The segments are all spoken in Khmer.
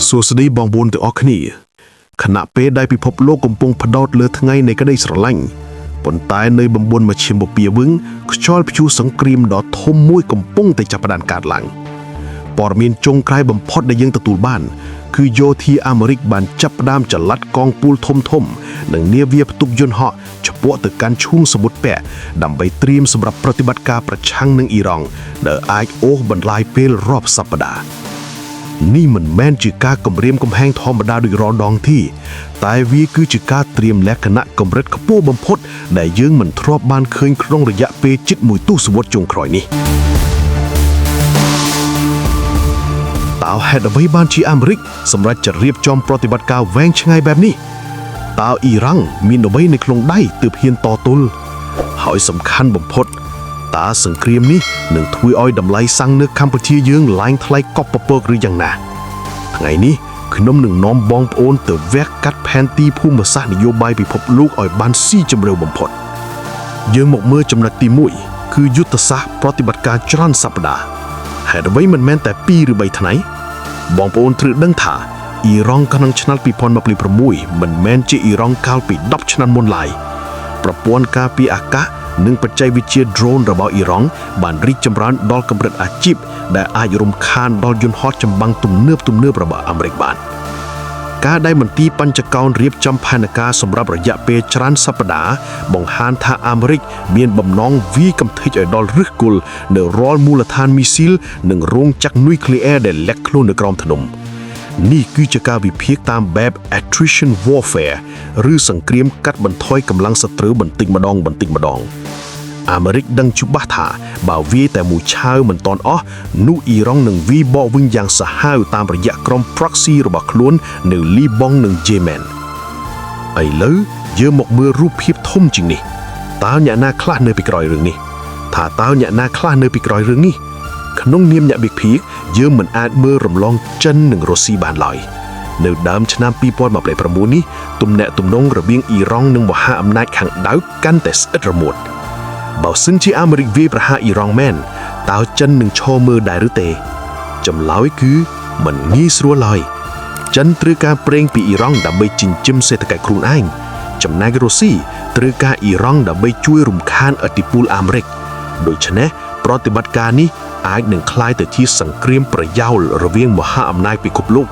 សួស្តីបងប្អូនទាំងអស់គ្នាខណៈពេលដែលពិភពលោកកំពុងផ្ដោតលើថ្ងៃនៃក្តីស្រឡាញ់ប៉ុន្តែនៅបំបន់មជ្ឈិមបូព៌ាវិញខ្យល់ព្យុះសង្គ្រាមដ៏ធំមួយកំពុងតែចាប់ផ្ដើមកើតឡើងព័ត៌មានចុងក្រោយបំផុតដែលយើងទទួលបានគឺយោធាអាមេរិកបានចាប់ផ្ដើមចល័តកងពូលធំៗនិងនាវាផ្ទុកយន្តហោះឆ្ពោះទៅកាន់ឈូងសមុទ្រពាក់ដើម្បីត្រៀមសម្រាប់ប្រតិបត្តិការប្រឆាំងនឹងអ៊ីរ៉ង់ដែលអាចអូសបន្លាយពេលរាប់សប្តាហ៍នេះមិនមែនជាការគំរាមកំហែងធម្មតាដូចរាល់ដងទេតែវាគឺជាការត្រៀមលក្ខណៈកម្រិតខ្ពស់បំផុតដែលយើងមិនធ្លាប់បានឃើញក្នុងរយៈពេលជិតមួយទសវត្សរ៍ចុងក្រោយនេះតើហេតុអ្វីបានជាអាមេរិកសម្រេចจะរៀបចំប្រតិបត្តិការវែងឆ្ងាយបែបនេះតើអ៊ីរ៉ង់មានអ្វីនៅក្នុងដៃទើបហ៊ានតទល់ហើយសំខាន់បំផុតតើសង្គ្រាមនេះនឹងធ្វើឲ្យតម្លៃសាំងនៅកម្ពុជាយើងឡើងថ្លៃកប់ពពកឬយ៉ាងណាថ្ងៃនេះខ្ញុំនឹងនាំបងប្អូនទៅវះកាត់ផែនទីភូមិសាស្ត្រនយោបាយពិភពលោកឲ្យបានស៊ីជម្រៅបំផុតយើងមកមើលចំណុចទី1គឺយុទ្ធសាស្ត្រប្រតិបត្តិការច្រើនសប្តាហ៍ហេតុអ្វីមិនមែនតែ2ឬ3ថ្ងៃបងប្អូនត្រូវដឹងថាអ៊ីរ៉ង់ក្នុងឆ្នាំ2026មិនមែនជាអ៊ីរ៉ង់កាលពី10ឆ្នាំមុនឡើយប្រព័ន្ធការពារអាកាសនិងបច្ចេកវិទ្យា drone របស់អ៊ីរ៉ង់បានរីកចម្រើនដល់កម្រិតអាជីពដែលអាចរំខានដល់យន្តហោះចម្បាំងទំនើបរបស់អាមេរិកបានការដែលមន្ទីរបញ្ចកោណរៀបចំផែនការសម្រាប់រយៈពេលច្រើនសប្តាហ៍បង្ហាញថាអាមេរិកមានបំណងវាយកំទេចឲ្យដល់ឫសគល់នៅរាល់មូលដ្ឋានមីស៊ីលនិងរោងចក្រនុយក្លេអ៊ែរដែលលាក់ខ្លួននៅក្រោមភ្នំនេះគឺជាការវិភាគតាមបែប attrition warfare ឬសង្គ្រាមកាត់បន្ថយកម្លាំងសត្រូវបន្តិចម្ដងអាមេរិកដឹងច្បាស់ថាបើវាយតែមួយឆាវមិនទាន់អស់នោះអ៊ីរ៉ង់នឹងវាយបកវិញយ៉ាងសាហាវតាមរយៈក្រុម proxy របស់ខ្លួននៅលីបង់និងយេម៉ែនឥឡូវយើងមកមើលរូបភាពធំជាងនេះតើអ្នកណាខ្លះនៅពីក្រោយរឿងនេះក្នុងនាមអ្នកវិភាគយើងមិនអាចមើលរំលងចិននិងរុស្ស៊ីបានឡើយនៅដើមឆ្នាំ2029នេះទំនាក់ទំនងរវាងអ៊ីរ៉ង់និងមហាអំណាចខាងដៅកាន់តែស្អិតរមួតបើសិនជាអាមេរិកវាយប្រហារអ៊ីរ៉ង់មែនតើចិននឹងឈរមើលដែរឬទេចម្លើយគឺមិនងាយស្រួលឡើយចិនត្រូវការប្រេងពីអ៊ីរ៉ង់ដើម្បីចិញ្ចឹមសេដ្ឋកិច្ចខ្លួនឯងចំណែករុស្ស៊ីត្រូវការអ៊ីរ៉ង់ដើម្បីជួយរំខានឥទ្ធិពលអាមេរិកដូច្នេះប្រតិបត្តិការនេះអាចនឹងក្លាយទៅជាសង្គ្រាមប្រយោលរវាងមហាអំណាចពិភពលោក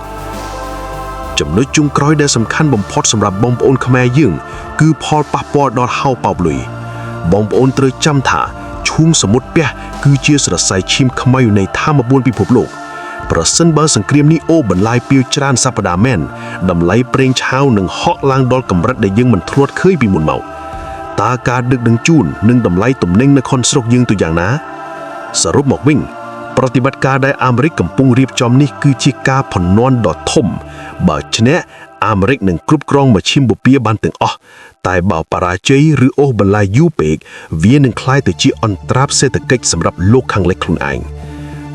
ចំណុចចុងក្រោយដែលសំខាន់បំផុតសម្រាប់បងប្អូនខ្មែរយើងគឺផលប៉ះពាល់ដល់ហៅប៉ោបលុយបងប្អូនត្រូវចាំថាឈូងសមុទ្រពាក់គឺជាស្រស័យឈាមខ្មៅនៃធម្មពលពិភពលោកប្រសិនបើសង្គ្រាមនេះអូបន្លាយពាវច្រើនសប្តាហ៍មែនតម្លៃប្រេងឆៅនឹងហក់ឡើងដល់កម្រិតដែលយើងមិនធ្លាប់ឃើញពីមុនមកតើការដឹកជញ្ជូននិងតម្លៃទំនិញនៅខុនស្រុកយើងទៅយ៉ាងណាសរុបមកវិញប្រតិបត្តិការដែលអាមេរិកកំពុងរៀបចំនេះគឺជាការផន់នាន់ដ៏ធំបើឈ្នះអាមេរិកនឹងគ្រប់គ្រងមជ្ឈិមបូព៌ាបានទាំងអស់តែបើបរាជ័យឬអូសបន្លាយយូរពេកវានឹងក្លាយទៅជាអន្តរាភសេដ្ឋកិច្ចសម្រាប់លោកខាងលិចខ្លួនឯង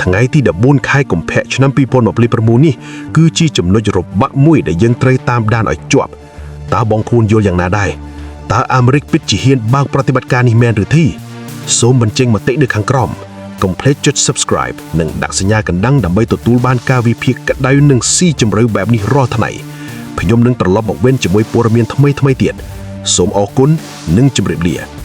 ថ្ងៃទី14ខែកុម្ភៈឆ្នាំ2026នេះគឺជាចំណុចរបត់មួយដែលយើងត្រូវតាមដានឲ្យជាប់តើបងប្អូនយល់យ៉ាងណាដែរតើអាមេរិកពិតជាហ៊ានបើកប្រតិបត្តិការនេះមែនឬទេសូមបញ្ចេញមតិនៅខាងក្រោមកុំភ្លេចចុច Subscribe និងដាក់សញ្ញាកណ្ដឹងដើម្បីទទួលបានការវិភាគក្តៅនិងស៊ីជម្រៅបែបនេះរាល់ថ្ងៃខ្ញុំនឹងត្រឡប់មកវិញជាមួយព័ត៌មានថ្មីទៀតសូមអរគុណនិងជម្រាបលា